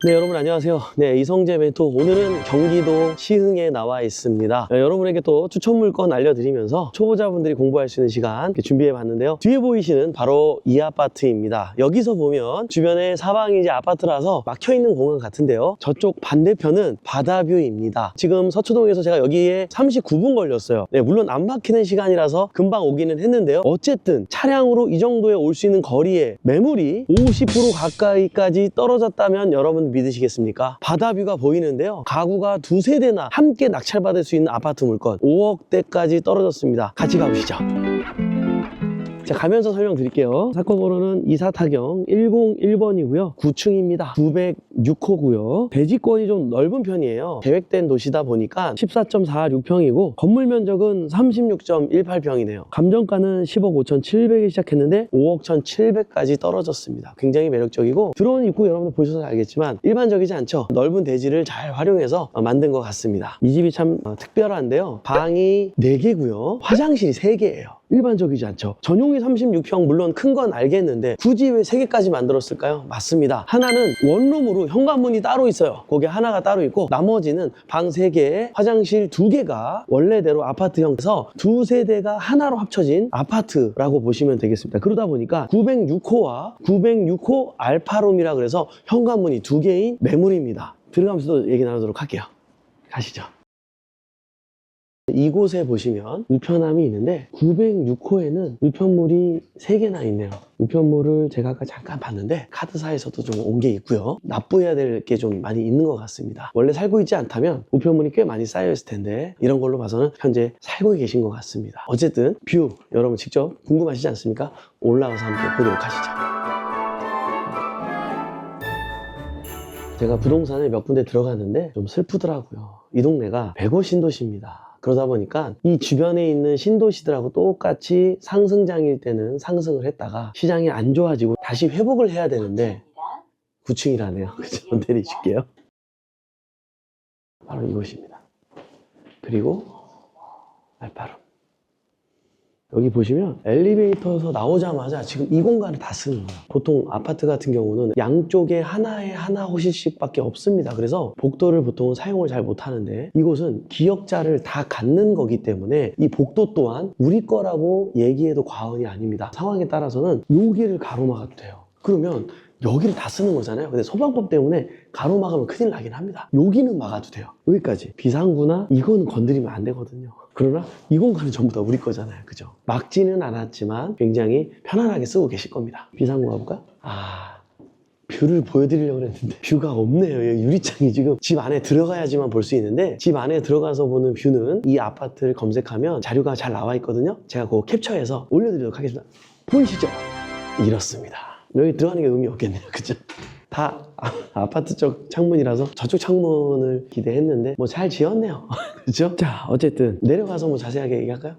네, 여러분 안녕하세요. 네, 이성재 멘토. 오늘은 경기도 시흥에 나와 있습니다. 여러분에게 또 추천 물건 알려드리면서 초보자분들이 공부할 수 있는 시간 준비해 봤는데요. 뒤에 보이시는 바로 이 아파트입니다. 여기서 보면 주변에 사방이 이제 아파트라서 막혀있는 공간 같은데요. 저쪽 반대편은 바다뷰입니다. 지금 서초동에서 제가 여기에 39분 걸렸어요. 네, 물론 안 막히는 시간이라서 금방 오기는 했는데요. 어쨌든 차량으로 이 정도에 올 수 있는 거리에 매물이 50% 가까이까지 떨어졌다면 여러분 믿으시겠습니까? 바다뷰가 보이는데요. 가구가 두세 대나 함께 낙찰받을 수 있는 아파트 물건 5억대까지 떨어졌습니다. 같이 가보시죠. 자, 가면서 설명드릴게요. 사건 번호는 이사타경 101번이고요. 9층입니다. 906호고요. 대지권이 좀 넓은 편이에요. 계획된 도시다 보니까 14.46평이고 건물 면적은 36.18평이네요. 감정가는 10억 5,700에 시작했는데 5억 1,700까지 떨어졌습니다. 굉장히 매력적이고 들어온 입구 여러분들 보셔서 알겠지만 일반적이지 않죠. 넓은 대지를 잘 활용해서 만든 것 같습니다. 이 집이 참 특별한데요. 방이 4개고요. 화장실이 3개예요. 일반적이지 않죠. 전용이 36평 물론 큰 건 알겠는데 굳이 왜 3개까지 만들었을까요? 맞습니다. 하나는 원룸으로 현관문이 따로 있어요. 거기 하나가 따로 있고 나머지는 방 3개, 화장실 2개가 원래대로 아파트형에서 두 세대가 하나로 합쳐진 아파트라고 보시면 되겠습니다. 그러다 보니까 906호와 906호 알파룸이라 그래서 현관문이 2개인 매물입니다. 들어가면서도 얘기 나누도록 할게요. 가시죠. 이곳에 보시면 우편함이 있는데 906호에는 우편물이 3개나 있네요. 우편물을 제가 아까 잠깐 봤는데 카드사에서도 좀 온 게 있고요. 납부해야 될 게 좀 많이 있는 것 같습니다. 원래 살고 있지 않다면 우편물이 꽤 많이 쌓여 있을 텐데 이런 걸로 봐서는 현재 살고 계신 것 같습니다. 어쨌든 뷰 여러분 직접 궁금하시지 않습니까? 올라가서 함께 보도록 하시죠. 제가 부동산에 몇 군데 들어갔는데 좀 슬프더라고요. 이 동네가 105 신도시입니다. 그러다 보니까 이 주변에 있는 신도시들하고 똑같이 상승장일 때는 상승을 했다가 시장이 안 좋아지고 다시 회복을 해야 되는데 9층이라네요. 그죠? 내리실게요. 바로 이곳입니다. 그리고 알파룸. 여기 보시면 엘리베이터에서 나오자마자 지금 이 공간을 다 쓰는 거예요. 보통 아파트 같은 경우는 양쪽에 하나에 하나 호실씩 밖에 없습니다. 그래서 복도를 보통은 사용을 잘 못하는데 이곳은 기역자를 다 갖는 거기 때문에 이 복도 또한 우리 거라고 얘기해도 과언이 아닙니다. 상황에 따라서는 여기를 가로막아도 돼요. 그러면 여기를 다 쓰는 거잖아요. 근데 소방법 때문에 가로막으면 큰일 나긴 합니다. 여기는 막아도 돼요. 여기까지. 비상구나 이거는 건드리면 안 되거든요. 그러나 이 공간은 전부 다 우리 거잖아요. 그죠? 막지는 않았지만 굉장히 편안하게 쓰고 계실 겁니다. 비상구 가볼까요? 뷰를 보여드리려고 했는데 뷰가 없네요. 유리창이 지금 집 안에 들어가야지만 볼 수 있는데 집 안에 들어가서 보는 뷰는 이 아파트를 검색하면 자료가 잘 나와 있거든요. 제가 그거 캡처해서 올려드리도록 하겠습니다. 보이시죠? 이렇습니다. 여기 들어가는 게 의미 없겠네요. 그죠? 다 아파트 쪽 창문이라서 저쪽 창문을 기대했는데 뭐 잘 지었네요. 그죠? 자, 어쨌든 내려가서 뭐 자세하게 얘기할까요?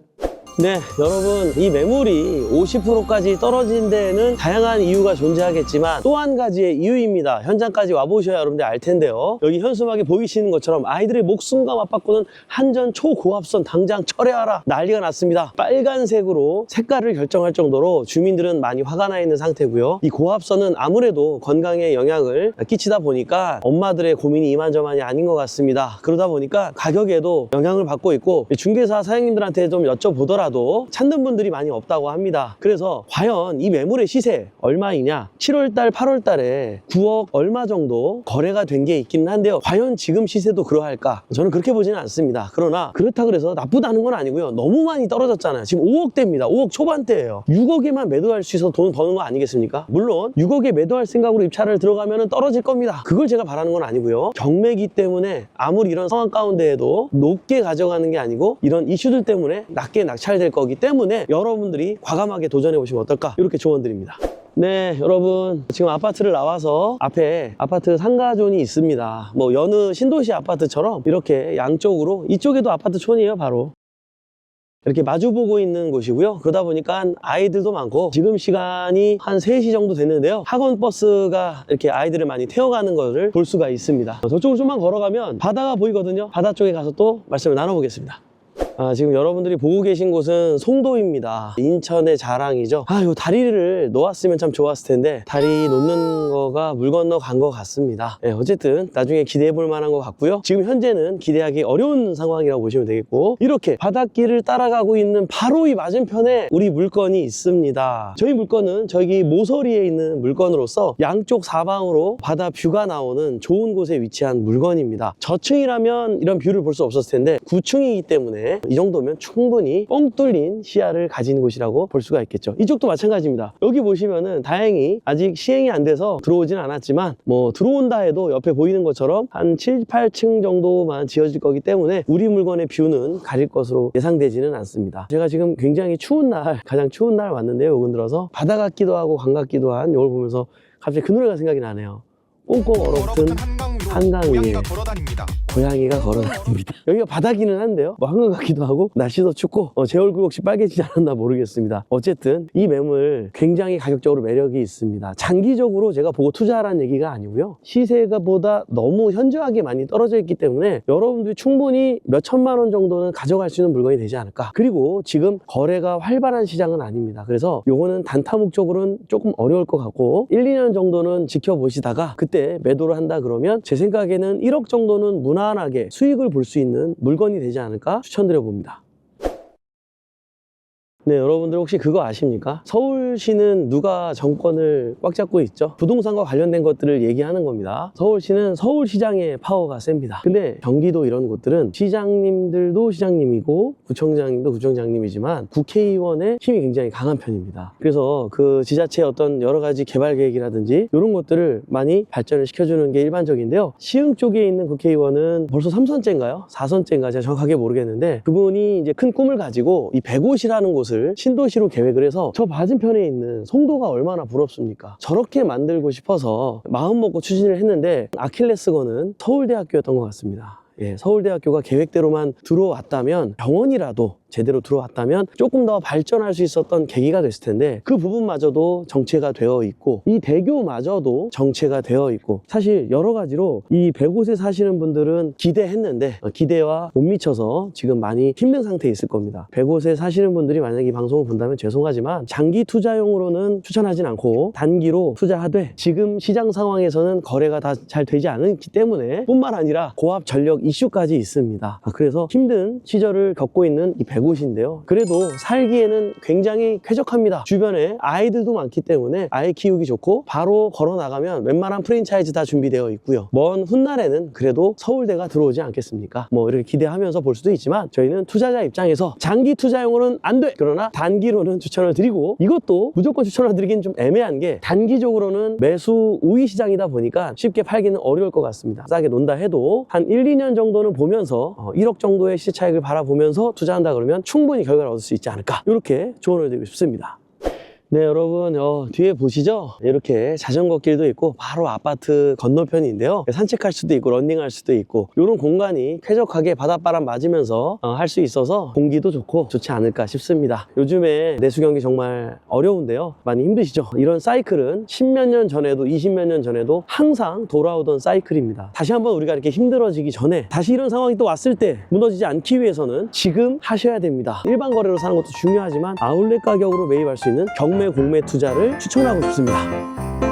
네, 여러분 이 매물이 50%까지 떨어진 데에는 다양한 이유가 존재하겠지만 또 한 가지의 이유입니다. 현장까지 와보셔야 여러분들 알 텐데요. 여기 현수막에 보이시는 것처럼 아이들의 목숨과 맞바꾸는 한전 초고압선 당장 철회하라 난리가 났습니다. 빨간색으로 색깔을 결정할 정도로 주민들은 많이 화가 나 있는 상태고요. 이 고압선은 아무래도 건강에 영향을 끼치다 보니까 엄마들의 고민이 이만저만이 아닌 것 같습니다. 그러다 보니까 가격에도 영향을 받고 있고 중개사 사장님들한테 좀 여쭤보더라도 찾는 분들이 많이 없다고 합니다. 그래서 과연 이 매물의 시세 얼마이냐? 7월달 8월달에 9억 얼마 정도 거래가 된 게 있기는 한데요. 과연 지금 시세도 그러할까? 저는 그렇게 보지는 않습니다. 그러나 그렇다 그래서 나쁘다는 건 아니고요. 너무 많이 떨어졌잖아요. 지금 5억대입니다. 5억 초반대예요. 6억에만 매도할 수 있어서 돈 버는 거 아니겠습니까? 물론 6억에 매도할 생각으로 입찰을 들어가면 떨어질 겁니다. 그걸 제가 바라는 건 아니고요. 경매기 때문에 아무리 이런 상황 가운데에도 높게 가져가는 게 아니고 이런 이슈들 때문에 낮게 낙찰될 거기 때문에 여러분들이 과감하게 도전해 보시면 어떨까? 이렇게 조언드립니다. 네, 여러분 지금 아파트를 나와서 앞에 아파트 상가존이 있습니다. 뭐 여느 신도시 아파트처럼 이렇게 양쪽으로 이쪽에도 아파트촌이에요. 바로 이렇게 마주보고 있는 곳이고요. 그러다 보니까 아이들도 많고 지금 시간이 한 3시 정도 됐는데요. 학원 버스가 이렇게 아이들을 많이 태워가는 것을 볼 수가 있습니다. 저쪽으로 좀만 걸어가면 바다가 보이거든요. 바다 쪽에 가서 또 말씀을 나눠보겠습니다. 지금 여러분들이 보고 계신 곳은 송도입니다. 인천의 자랑이죠. 요 다리를 놓았으면 참 좋았을 텐데 다리 놓는 거가 물 건너 간 것 같습니다. 어쨌든 나중에 기대해 볼 만한 것 같고요. 지금 현재는 기대하기 어려운 상황이라고 보시면 되겠고, 이렇게 바닷길을 따라가고 있는 바로 이 맞은편에 우리 물건이 있습니다. 저희 물건은 저기 모서리에 있는 물건으로서 양쪽 사방으로 바다 뷰가 나오는 좋은 곳에 위치한 물건입니다. 저층이라면 이런 뷰를 볼 수 없었을 텐데 9층이기 때문에 이 정도면 충분히 뻥 뚫린 시야를 가진 곳이라고 볼 수가 있겠죠. 이쪽도 마찬가지입니다. 여기 보시면은 다행히 아직 시행이 안 돼서 들어오진 않았지만 뭐 들어온다 해도 옆에 보이는 것처럼 한 7, 8층 정도만 지어질 거기 때문에 우리 물건의 뷰는 가릴 것으로 예상되지는 않습니다. 제가 지금 굉장히 추운 날, 가장 추운 날 왔는데요. 요건 들어서 바다 같기도 하고 강 같기도 한 이걸 보면서 갑자기 그 노래가 생각이 나네요. 꽁꽁 얼어붙은 한강 위에 고양이가 걸어다닙니다. 여기가 바다기는 한데요, 뭐 한강 같기도 하고 날씨도 춥고 제 얼굴 혹시 빨개지지 않았나 모르겠습니다. 어쨌든 이 매물 굉장히 가격적으로 매력이 있습니다. 장기적으로 제가 보고 투자하라는 얘기가 아니고요, 시세가 보다 너무 현저하게 많이 떨어져 있기 때문에 여러분들이 충분히 몇 천만 원 정도는 가져갈 수 있는 물건이 되지 않을까. 그리고 지금 거래가 활발한 시장은 아닙니다. 그래서 요거는 단타 목적으로는 조금 어려울 것 같고 1, 2년 정도는 지켜보시다가 그때 매도를 한다 그러면 제 생각에는 1억 정도는 무난하게 수익을 볼 수 있는 물건이 되지 않을까 추천드려 봅니다. 네, 여러분들 혹시 그거 아십니까? 서울시는 누가 정권을 꽉 잡고 있죠? 부동산과 관련된 것들을 얘기하는 겁니다. 서울시는 서울시장의 파워가 셉니다. 근데 경기도 이런 곳들은 시장님들도 시장님이고 구청장님도 구청장님이지만 국회의원의 힘이 굉장히 강한 편입니다. 그래서 그 지자체의 어떤 여러 가지 개발 계획이라든지 이런 것들을 많이 발전을 시켜주는 게 일반적인데요. 시흥 쪽에 있는 국회의원은 벌써 3선째인가요? 4선째인가 제가 정확하게 모르겠는데, 그분이 이제 큰 꿈을 가지고 이 105시라는 곳을 신도시로 계획을 해서 저 맞은편에 있는 송도가 얼마나 부럽습니까? 저렇게 만들고 싶어서 마음 먹고 추진을 했는데 아킬레스건은 서울대학교였던 것 같습니다. 서울대학교가 계획대로만 들어왔다면, 병원이라도 제대로 들어왔다면 조금 더 발전할 수 있었던 계기가 됐을 텐데 그 부분마저도 정체가 되어 있고 이 대교마저도 정체가 되어 있고, 사실 여러 가지로 이 105세 사시는 분들은 기대했는데 기대와 못 미쳐서 지금 많이 힘든 상태에 있을 겁니다. 105세 사시는 분들이 만약에 이 방송을 본다면 죄송하지만 장기 투자용으로는 추천하진 않고 단기로 투자하되 지금 시장 상황에서는 거래가 다 잘 되지 않기 때문에 뿐만 아니라 고압 전력 이슈까지 있습니다. 그래서 힘든 시절을 겪고 있는 이 105시인데요. 그래도 살기에는 굉장히 쾌적합니다. 주변에 아이들도 많기 때문에 아이 키우기 좋고 바로 걸어 나가면 웬만한 프랜차이즈 다 준비되어 있고요. 먼 훗날에는 그래도 서울대가 들어오지 않겠습니까? 뭐 이렇게 기대하면서 볼 수도 있지만 저희는 투자자 입장에서 장기 투자용으로는 안 돼! 그러나 단기로는 추천을 드리고, 이것도 무조건 추천을 드리긴 좀 애매한 게 단기적으로는 매수 우위 시장이다 보니까 쉽게 팔기는 어려울 것 같습니다. 싸게 논다 해도 한 1, 2년 정도는 보면서 1억 정도의 시세 차익을 바라보면서 투자한다 그러면 충분히 결과를 얻을 수 있지 않을까, 이렇게 조언을 드리고 싶습니다. 네, 여러분 뒤에 보시죠? 이렇게 자전거 길도 있고 바로 아파트 건너편인데요. 산책할 수도 있고 러닝할 수도 있고 이런 공간이 쾌적하게 바닷바람 맞으면서 할 수 있어서 공기도 좋고 좋지 않을까 싶습니다. 요즘에 내수 경기 정말 어려운데요, 많이 힘드시죠? 이런 사이클은 10몇 년 전에도 20몇 년 전에도 항상 돌아오던 사이클입니다. 다시 한번 우리가 이렇게 힘들어지기 전에, 다시 이런 상황이 또 왔을 때 무너지지 않기 위해서는 지금 하셔야 됩니다. 일반 거래로 사는 것도 중요하지만 아울렛 가격으로 매입할 수 있는 경매 공매 투자를 추천하고 싶습니다.